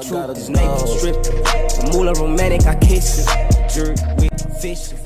Truth is naked, stripping. The moolah romantic, I kiss it. Jerk with fishing.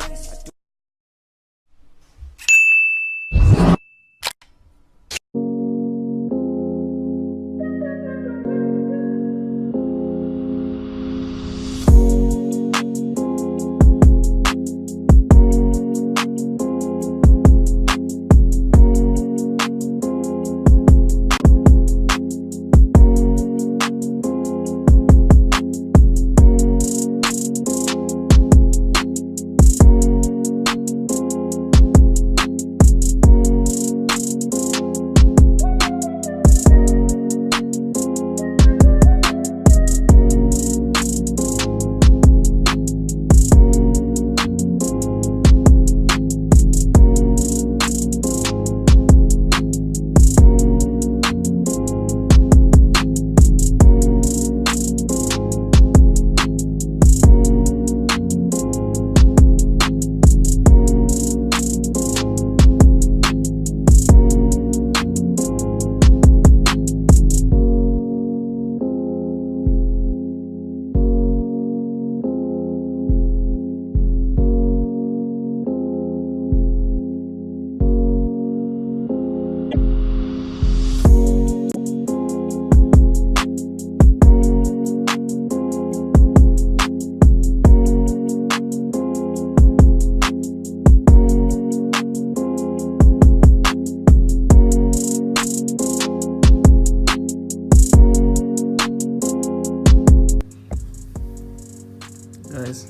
Guys,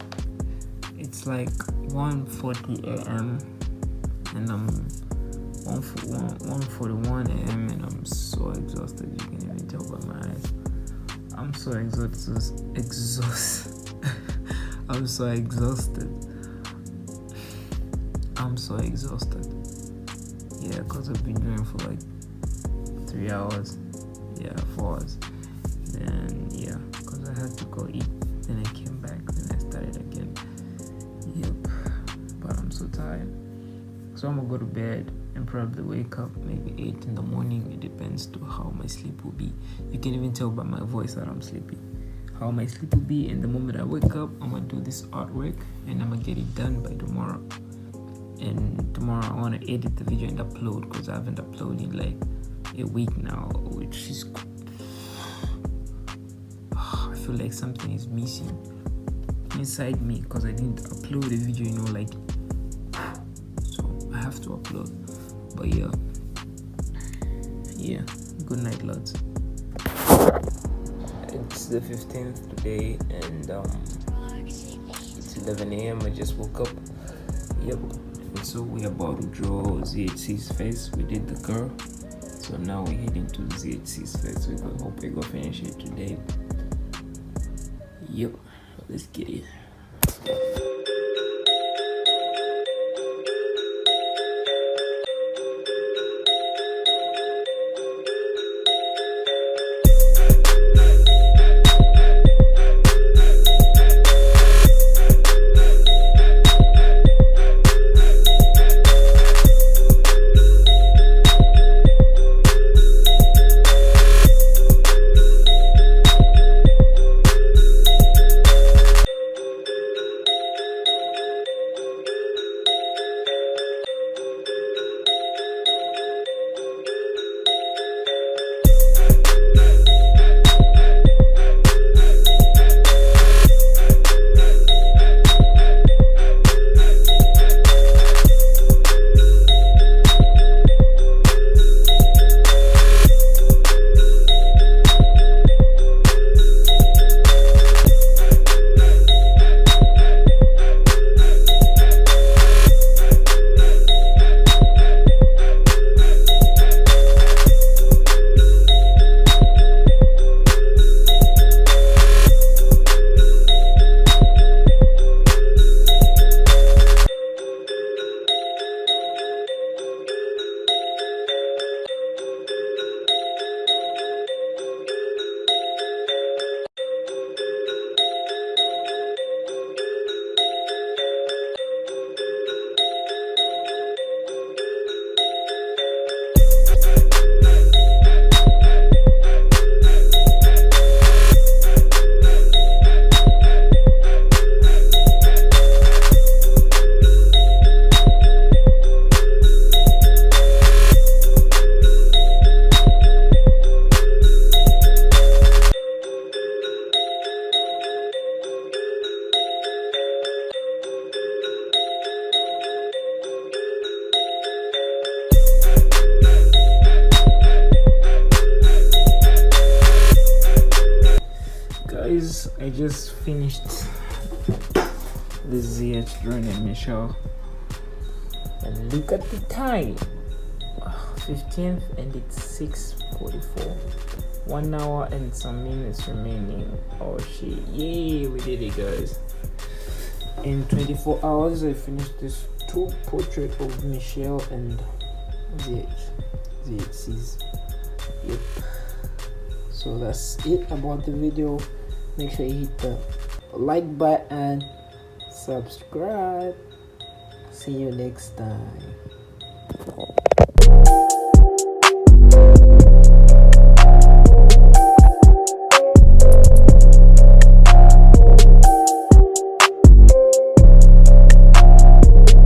it's like 1:40 a.m. and I'm 1:41 a.m. and I'm so exhausted. You can even tell by my eyes. I'm so exhausted. I'm so exhausted. Yeah, because I've been doing for like 3 hours. Yeah, 4 hours. Then yeah, because I had to go eat. Then I came back. Then I started again. Yep. But I'm so tired. So I'm gonna go to bed and probably wake up maybe 8 in the morning. It depends to how my sleep will be. You can even tell by my voice that I'm sleepy. How my sleep will be, and the moment I wake up, I'm gonna do this artwork and I'm gonna get it done by tomorrow. And tomorrow I wanna edit the video and upload, because I haven't uploaded in like a week now, which is I feel like something is missing inside me because I didn't upload a video, like, so I have to upload. But yeah, good night, lads. It's the 15th today and it's 11 a.m. I just woke up. Yep. And so we're about to draw ZHC's face. We did the girl, so now we're heading to ZHC's face. We hope we go finish it today. Yep, let's get it. guys, I just finished the ZH drone and Michelle, and look at the time, 15th, and it's 6:44. 1 hour and some minutes remaining. Oh shit, yay, we did it, guys. In 24 hours I finished this 2 portrait of Michelle and ZHC's. Yep. So that's it about the video. Make sure you hit the like button, subscribe. See you next time.